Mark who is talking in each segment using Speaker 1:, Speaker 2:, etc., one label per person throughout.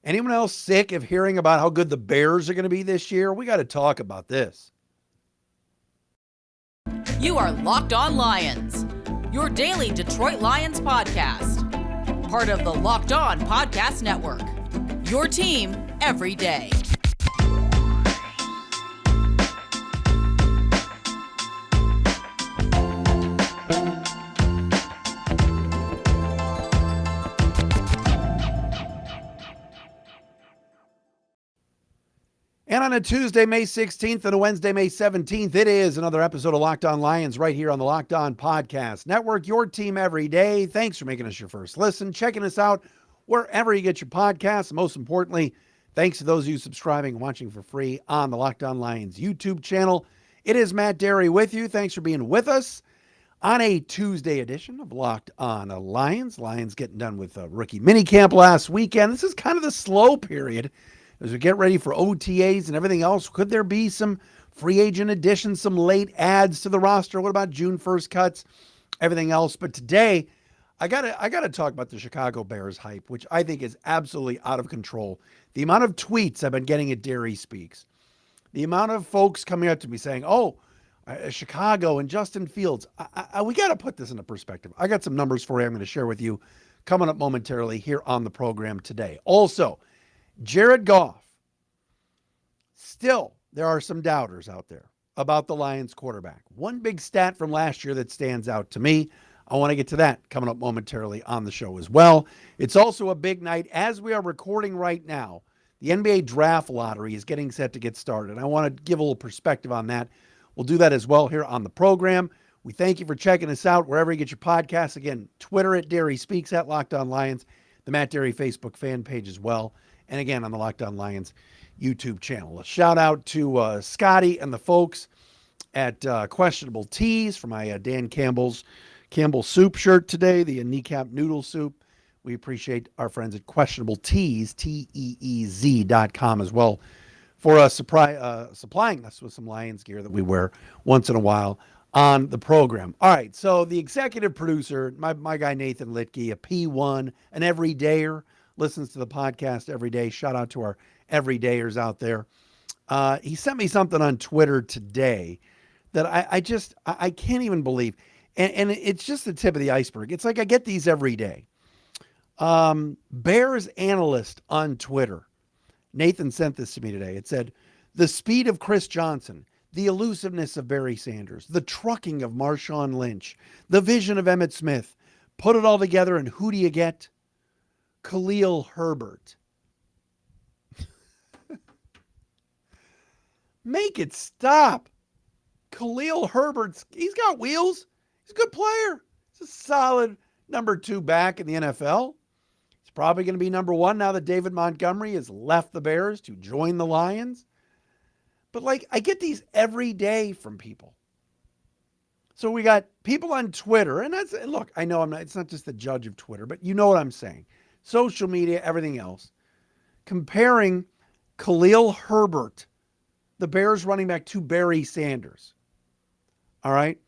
Speaker 1: Anyone else sick of hearing about how good the Bears are going to be this year? We got to talk about this.
Speaker 2: You are Locked On Lions, your daily Detroit Lions podcast. Part of the Locked On Podcast Network, your team every day.
Speaker 1: And on a Tuesday, May 16th and a Wednesday, May 17th, it is another episode of Locked On Lions right here on the Locked On Podcast Network, your team every day. Thanks for making us your first listen, checking us out wherever you get your podcasts. And most importantly, thanks to those of you subscribing and watching for free on the Locked On Lions YouTube channel. It is Matt Dery with you. Thanks for being with us on a Tuesday edition of Locked On Lions. Lions getting done with rookie minicamp last weekend. This is kind of the slow period as we get ready for OTAs and everything else. Could there be some free agent additions, some late adds to the roster? What about June 1st cuts? Everything else. But today, I gotta talk about the Chicago Bears hype, which I think is absolutely out of control. The amount of tweets I've been getting at Dery Speaks, the amount of folks coming up to me saying, Chicago and Justin Fields. We got to put this into perspective. I got some numbers for you I'm going to share with you coming up momentarily here on the program today. Also, Jared Goff. Still, there are some doubters out there about the Lions quarterback. One big stat from last year that stands out to me. I want to get to that coming up momentarily on the show as well. It's also a big night as we are recording right now. The NBA draft lottery is getting set to get started. I want to give a little perspective on that. We'll do that as well here on the program. We thank you for checking us out wherever you get your podcasts. Again, Twitter at Dery Speaks, at Locked On Lions, the Matt Dery Facebook fan page as well. And again, on the Locked On Lions YouTube channel. A shout out to Scotty and the folks at Questionable Teas for my Dan Campbell Soup shirt today, the kneecap noodle soup. We appreciate our friends at Questionable Teas, TEEZ.com as well, for supplying us with some Lions gear that we wear once in a while on the program. All right, so the executive producer, my guy Nathan Litke, a P1, an everydayer, listens to the podcast every day. Shout out to our everydayers out there. He sent me something on Twitter today that I can't even believe. And it's just the tip of the iceberg. It's like I get these every day. Bears analyst on Twitter, Nathan sent this to me today. It said, the speed of Chris Johnson, the elusiveness of Barry Sanders, the trucking of Marshawn Lynch, the vision of Emmitt Smith, put it all together and who do you get? Khalil Herbert. Make it stop. Khalil Herbert's, he's got wheels. He's a good player. He's a solid number 2 back in the NFL. He's probably going to be number 1 now that David Montgomery has left the Bears to join the Lions. But I get these every day from people. So we got people on Twitter, and look, I know it's not just the judge of Twitter, but you know what I'm saying. Social media, everything else, comparing Khalil Herbert, the Bears running back, to Barry Sanders. All right.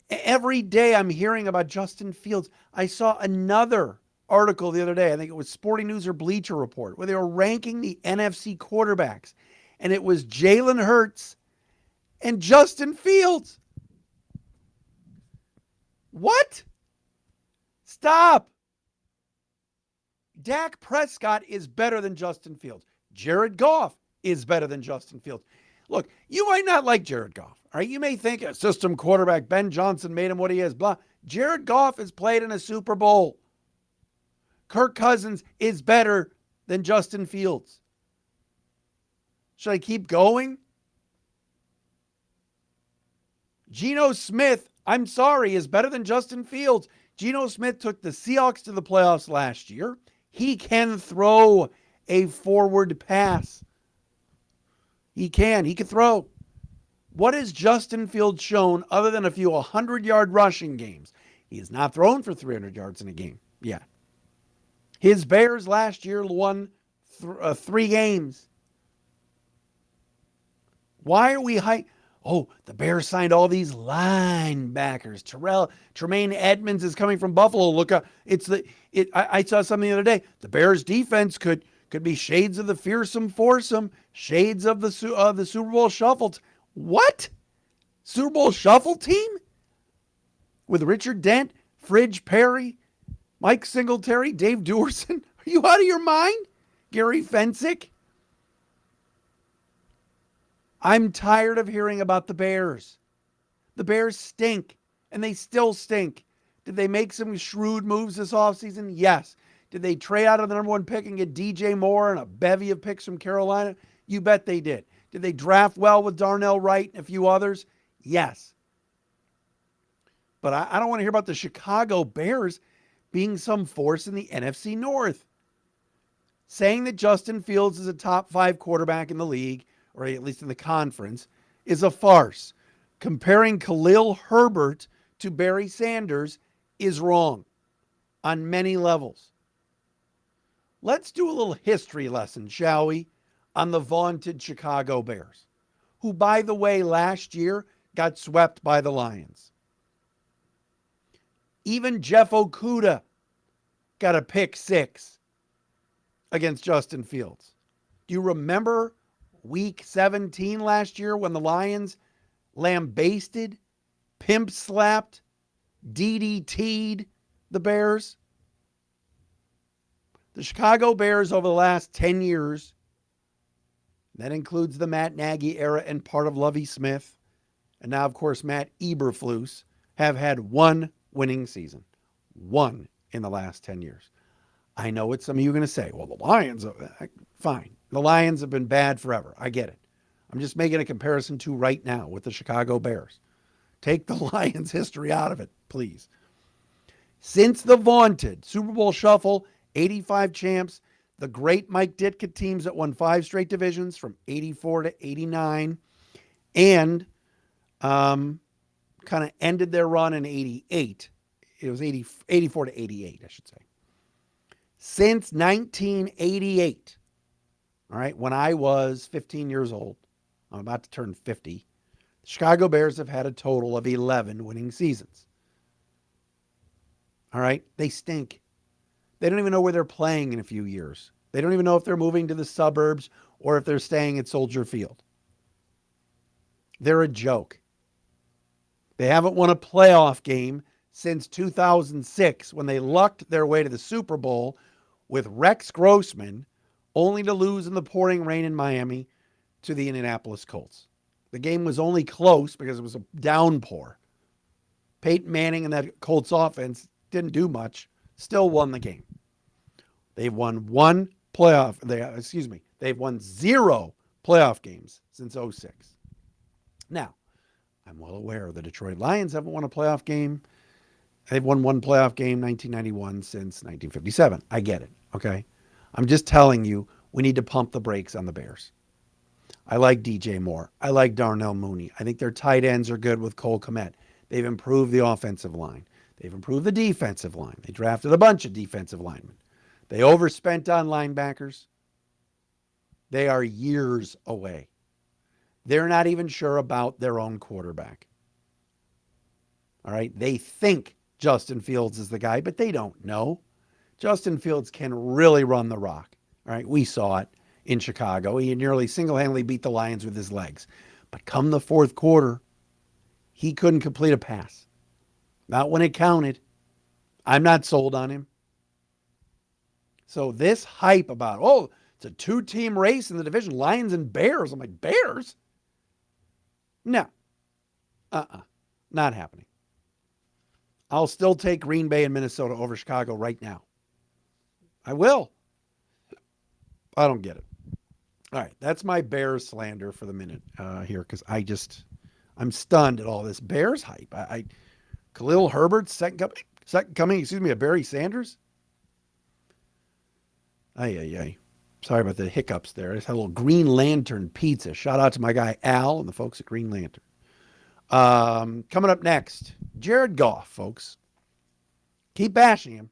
Speaker 1: Every day I'm hearing about Justin Fields. I saw another article the other day. I think it was Sporting News or Bleacher Report, where they were ranking the NFC quarterbacks. And it was Jalen Hurts and Justin Fields. What? Stop. Dak Prescott is better than Justin Fields. Jared Goff is better than Justin Fields. Look, you might not like Jared Goff. All right, you may think a system quarterback, Ben Johnson made him what he is, blah. Jared Goff has played in a Super Bowl. Kirk Cousins is better than Justin Fields. Should I keep going? Geno Smith, I'm sorry, is better than Justin Fields. Geno Smith took the Seahawks to the playoffs last year. He can throw a forward pass. He can throw. What has Justin Fields shown other than a few 100-yard rushing games? He has not thrown for 300 yards in a game. Yeah. His Bears last year won 3 games. Why are we Oh, the Bears signed all these linebackers. Tremaine Edmonds is coming from Buffalo. Look up. I saw something the other day. The Bears defense could be shades of the fearsome foursome, shades of the Super Bowl shuffle. What? Super Bowl shuffle team? With Richard Dent, Fridge Perry, Mike Singletary, Dave Duerson? Are you out of your mind? Gary Fensick? I'm tired of hearing about the Bears. The Bears stink, and they still stink. Did they make some shrewd moves this offseason? Yes. Did they trade out of the number one pick and get DJ Moore and a bevy of picks from Carolina? You bet they did. Did they draft well with Darnell Wright and a few others? Yes. But I don't want to hear about the Chicago Bears being some force in the NFC North. Saying that Justin Fields is a top 5 quarterback in the league, or at least in the conference, is a farce. Comparing Khalil Herbert to Barry Sanders is wrong on many levels. Let's do a little history lesson, shall we, on the vaunted Chicago Bears, who, by the way, last year got swept by the Lions. Even Jeff Okudah got a pick 6 against Justin Fields. Do you remember week 17 last year when the Lions lambasted, pimp slapped, DDT'd the Bears? The Chicago Bears over the last 10 years, that includes the Matt Nagy era and part of Lovie Smith, and now, of course, Matt Eberflus, have had one winning season. One in the last 10 years. I know what some of you are going to say. Well, the Lions, fine. The Lions have been bad forever. I get it. I'm just making a comparison to right now with the Chicago Bears. Take the Lions' history out of it, please. Since the vaunted Super Bowl shuffle, 85 champs, the great Mike Ditka teams that won 5 straight divisions from 84 to 89, and kind of ended their run in 88. It was 84 to 88, I should say. Since 1988, all right, when I was 15 years old, I'm about to turn 50, the Chicago Bears have had a total of 11 winning seasons. All right, they stink. They don't even know where they're playing in a few years. They don't even know if they're moving to the suburbs or if they're staying at Soldier Field. They're a joke. They haven't won a playoff game since 2006 when they lucked their way to the Super Bowl with Rex Grossman, only to lose in the pouring rain in Miami to the Indianapolis Colts. The game was only close because it was a downpour. Peyton Manning and that Colts offense didn't do much, still won the game. They've won they've won 0 playoff games since 2006. Now, I'm well aware the Detroit Lions haven't won a playoff game. They've won 1 playoff game, 1991, since 1957. I get it, okay? I'm just telling you, we need to pump the brakes on the Bears. I like DJ Moore. I like Darnell Mooney. I think their tight ends are good with Cole Kmet. They've improved the offensive line. They've improved the defensive line. They drafted a bunch of defensive linemen. They overspent on linebackers. They are years away. They're not even sure about their own quarterback. All right? They think Justin Fields is the guy, but they don't know. Justin Fields can really run the rock. All right? We saw it in Chicago. He nearly single-handedly beat the Lions with his legs. But come the fourth quarter, he couldn't complete a pass. Not when it counted. I'm not sold on him. So this hype about, oh, it's a 2-team race in the division, Lions and Bears. I'm like, Bears? No. Not happening. I'll still take Green Bay and Minnesota over Chicago right now. I will. I don't get it. All right, that's my Bears slander for the minute here, because I'm stunned at all this Bears hype. Khalil Herbert, second coming, of Barry Sanders. Sorry about the hiccups there. I just had a little Green Lantern pizza. Shout out to my guy Al and the folks at Green Lantern. Coming up next, Jared Goff, folks. Keep bashing him.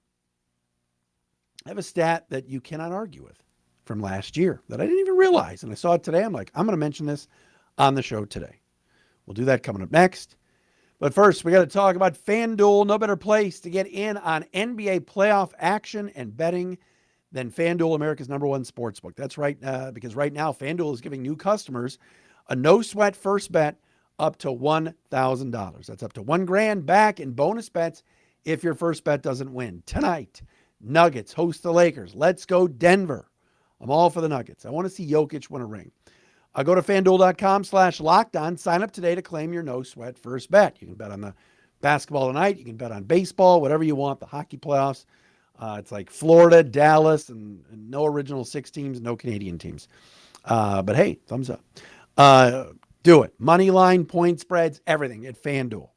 Speaker 1: I have a stat that you cannot argue with from last year that I didn't even realize. And I saw it today. I'm like, I'm going to mention this on the show today. We'll do that coming up next. But first, we got to talk about FanDuel. No better place to get in on NBA playoff action and betting than FanDuel, America's #1 sportsbook. That's right, because right now FanDuel is giving new customers a no-sweat first bet up to $1,000. That's up to $1,000 back in bonus bets if your first bet doesn't win. Tonight, Nuggets host the Lakers. Let's go Denver. I'm all for the Nuggets. I want to see Jokic win a ring. Go to FanDuel.com/lockedon. Sign up today to claim your no-sweat first bet. You can bet on the basketball tonight. You can bet on baseball, whatever you want, the hockey playoffs. It's like Florida, Dallas, and no original 6 teams, no Canadian teams. But hey, thumbs up. Do it. Money line, point spreads, everything at FanDuel.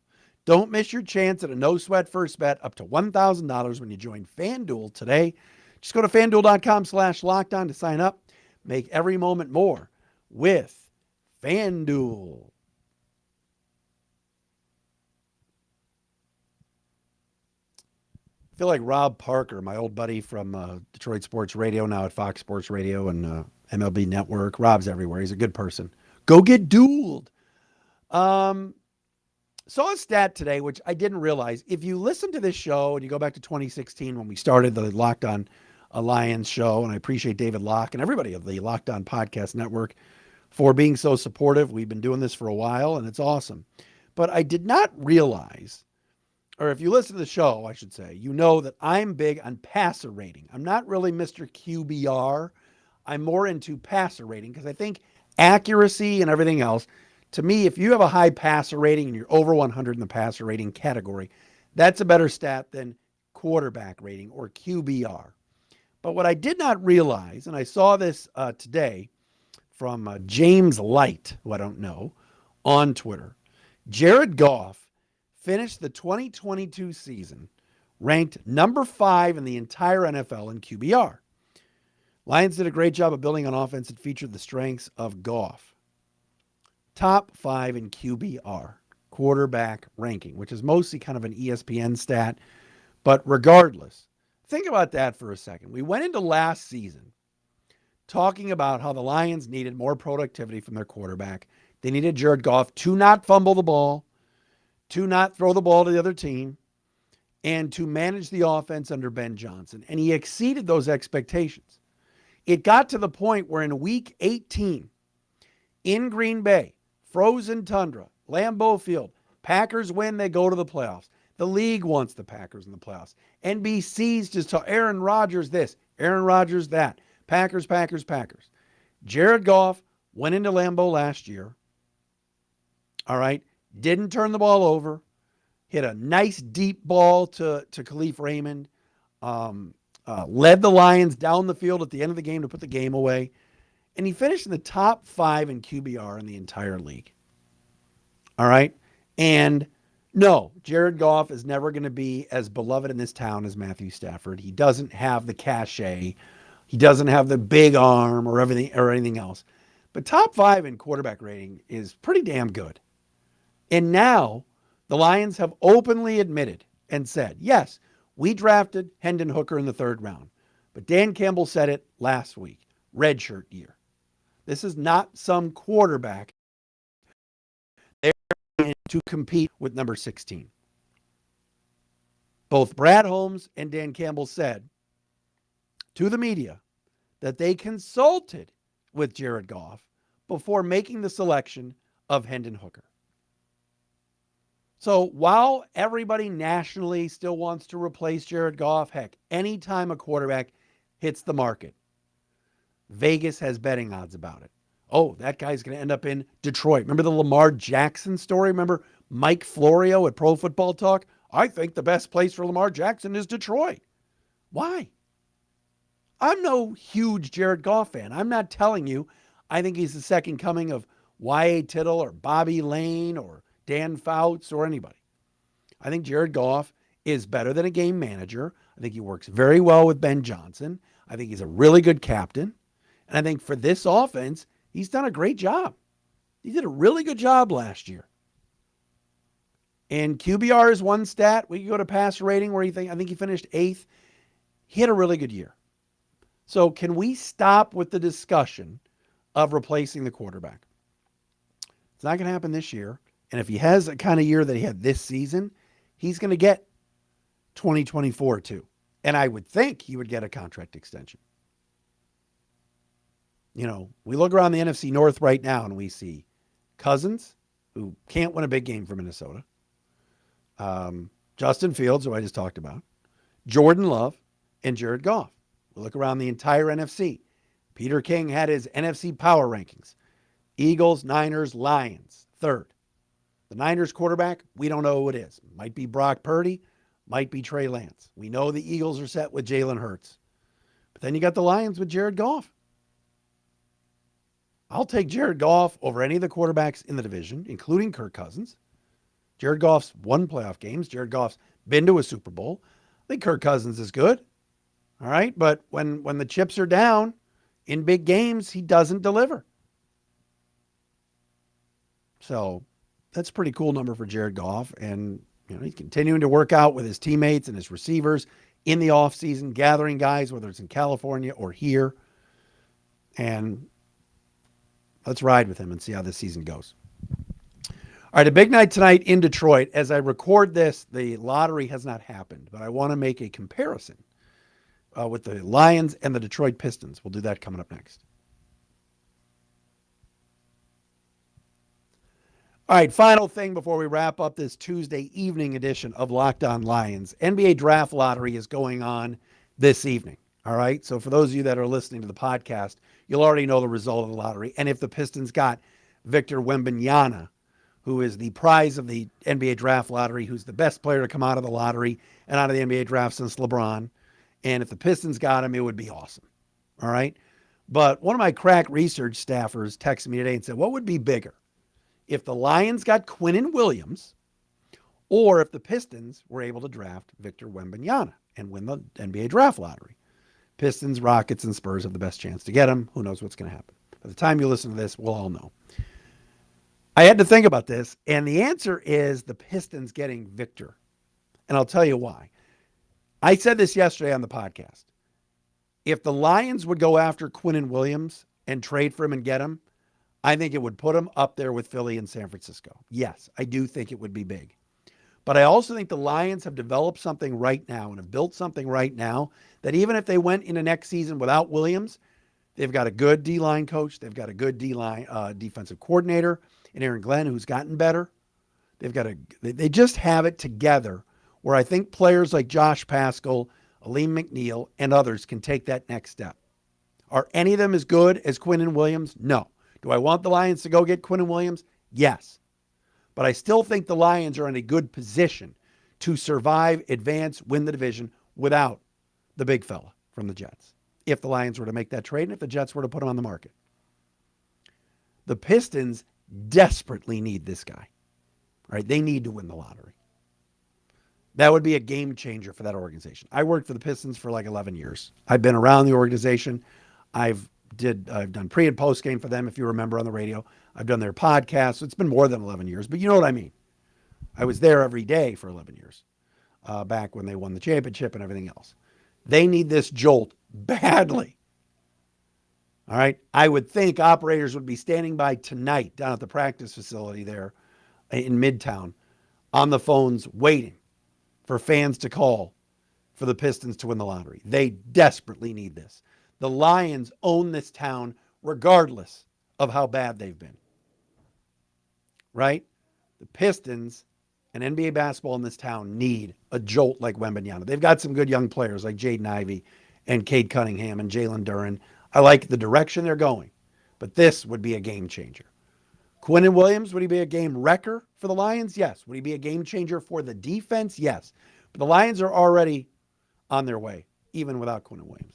Speaker 1: Don't miss your chance at a no-sweat first bet up to $1,000 when you join FanDuel today. Just go to FanDuel.com/lockedon to sign up. Make every moment more with FanDuel. I feel like Rob Parker, my old buddy from Detroit Sports Radio, now at Fox Sports Radio and MLB Network. Rob's everywhere. He's a good person. Go get dueled. Saw a stat today, which I didn't realize. If you listen to this show and you go back to 2016 when we started the Locked On Lions show, and I appreciate David Locke and everybody of the Locked On Podcast Network for being so supportive. We've been doing this for a while, and it's awesome. But I did not realize, or if you listen to the show, I should say, you know that I'm big on passer rating. I'm not really Mr. QBR. I'm more into passer rating because I think accuracy and everything else, to me, if you have a high passer rating and you're over 100 in the passer rating category, that's a better stat than quarterback rating or QBR. But what I did not realize, and I saw this today from James Light, who I don't know, on Twitter, Jared Goff finished the 2022 season ranked number 5 in the entire NFL in QBR. Lions did a great job of building an offense that featured the strengths of Goff. Top 5 in QBR, quarterback ranking, which is mostly kind of an ESPN stat. But regardless, think about that for a second. We went into last season talking about how the Lions needed more productivity from their quarterback. They needed Jared Goff to not fumble the ball, to not throw the ball to the other team, and to manage the offense under Ben Johnson. And he exceeded those expectations. It got to the point where in week 18, in Green Bay, frozen tundra, Lambeau Field, Packers win, they go to the playoffs. The league wants the Packers in the playoffs. NBC's just tell Aaron Rodgers this, Aaron Rodgers that. Packers. Jared Goff went into Lambeau last year. All right. Didn't turn the ball over. Hit a nice deep ball to Khalif Raymond. Led the Lions down the field at the end of the game to put the game away. And he finished in the top 5 in QBR in the entire league. All right. And no, Jared Goff is never going to be as beloved in this town as Matthew Stafford. He doesn't have the cachet. He doesn't have the big arm or anything else. But top 5 in quarterback rating is pretty damn good. And now the Lions have openly admitted and said, yes, we drafted Hendon Hooker in the 3rd round. But Dan Campbell said it last week, redshirt year. This is not some quarterback they're in to compete with number 16. Both Brad Holmes and Dan Campbell said to the media that they consulted with Jared Goff before making the selection of Hendon Hooker. So while everybody nationally still wants to replace Jared Goff, heck, anytime a quarterback hits the market, Vegas has betting odds about it. Oh, that guy's going to end up in Detroit. Remember the Lamar Jackson story? Remember Mike Florio at Pro Football Talk? I think the best place for Lamar Jackson is Detroit. Why? I'm no huge Jared Goff fan. I'm not telling you I think he's the second coming of Y.A. Tittle or Bobby Lane or Dan Fouts or anybody. I think Jared Goff is better than a game manager. I think he works very well with Ben Johnson. I think he's a really good captain. And I think for this offense, he's done a great job. He did a really good job last year. And QBR is one stat. We can go to passer rating where I think he finished 8th. He had a really good year. So can we stop with the discussion of replacing the quarterback? It's not going to happen this year. And if he has a kind of year that he had this season, he's going to get 2024 too. And I would think he would get a contract extension. You know, we look around the NFC North right now and we see Cousins, who can't win a big game for Minnesota, Justin Fields, who I just talked about, Jordan Love, and Jared Goff. We look around the entire NFC. Peter King had his NFC power rankings. Eagles, Niners, Lions, third. The Niners quarterback, we don't know who it is. Might be Brock Purdy, might be Trey Lance. We know the Eagles are set with Jalen Hurts. But then you got the Lions with Jared Goff. I'll take Jared Goff over any of the quarterbacks in the division, including Kirk Cousins. Jared Goff's won playoff games. Jared Goff's been to a Super Bowl. I think Kirk Cousins is good. All right. But when the chips are down in big games, he doesn't deliver. So that's a pretty cool number for Jared Goff. And you know, he's continuing to work out with his teammates and his receivers in the offseason, gathering guys, whether it's in California or here. And let's ride with him and see how this season goes. All right, a big night tonight in Detroit. As I record this, the lottery has not happened, but I want to make a comparison with the Lions and the Detroit Pistons. We'll do that coming up next. All right, final thing before we wrap up this Tuesday evening edition of Locked On Lions. NBA Draft Lottery is going on this evening. All right, so for those of you that are listening to the podcast, you'll already know the result of the lottery. And if the Pistons got Victor Wembanyama, who is the prize of the NBA Draft Lottery, who's the best player to come out of the lottery and out of the NBA draft since LeBron, and if the Pistons got him, it would be awesome. All right, but one of my crack research staffers texted me today and said, what would be bigger? If the Lions got Quinnen Williams, or if the Pistons were able to draft Victor Wembanyama and win the NBA Draft Lottery. Pistons, Rockets, and Spurs have the best chance to get him. Who knows what's going to happen? By the time you listen to this, we'll all know. I had to think about this, and the answer is the Pistons getting Victor. And I'll tell you why. I said this yesterday on the podcast. If the Lions would go after Quinnen Williams and trade for him and get him, I think it would put him up there with Philly and San Francisco. Yes, I do think it would be big. But I also think the Lions have developed something right now and have built something right now that even if they went into next season without Williams, they've got a good D-line coach. They've got a good D-line defensive coordinator in Aaron Glenn, who's gotten better. They just have it together where I think players like Josh Paschal, Aleem McNeil, and others can take that next step. Are any of them as good as Quinnen Williams? No. Do I want the Lions to go get Quinnen Williams? Yes. But I still think the Lions are in a good position to survive, advance, win the division without the big fella from the Jets. If the Lions were to make that trade and if the Jets were to put him on the market. The Pistons desperately need this guy. Right? They need to win the lottery. That would be a game changer for that organization. I worked for the Pistons for like 11 years. I've been around the organization. I've done pre and post game for them, if you remember, on the radio. I've done their podcast. So it's been more than 11 years, but you know what I mean. I was there every day for 11 years, back when they won the championship and everything else. They need this jolt badly. All right. I would think operators would be standing by tonight down at the practice facility there in Midtown on the phones waiting for fans to call for the Pistons to win the lottery. They desperately need this. The Lions own this town regardless of how bad they've been. Right? The Pistons and NBA basketball in this town need a jolt like Wembanyama. They've got some good young players like Jaden Ivey and Cade Cunningham and Jalen Duren. I like the direction they're going, but this would be a game changer. Quinnen Williams, would he be a game wrecker for the Lions? Yes. Would he be a game changer for the defense? Yes. But the Lions are already on their way, even without Quinnen Williams.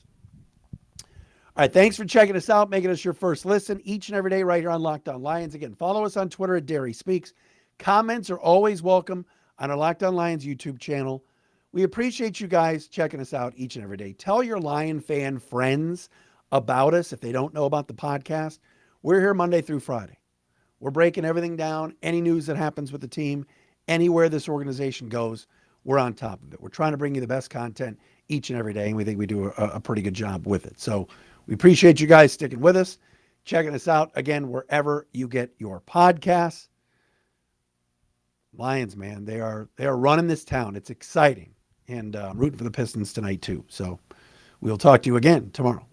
Speaker 1: All right, thanks for checking us out, making us your first listen each and every day right here on Locked On Lions. Again, follow us on Twitter at Dery Speaks. Comments are always welcome on our Locked On Lions YouTube channel. We appreciate you guys checking us out each and every day. Tell your Lion fan friends about us if they don't know about the podcast. We're here Monday through Friday. We're breaking everything down, any news that happens with the team, anywhere this organization goes, we're on top of it. We're trying to bring you the best content each and every day, and we think we do a pretty good job with it. So we appreciate you guys sticking with us, checking us out, again, wherever you get your podcasts. Lions, man, they are running this town. It's exciting, and I'm rooting for the Pistons tonight too. So we'll talk to you again tomorrow.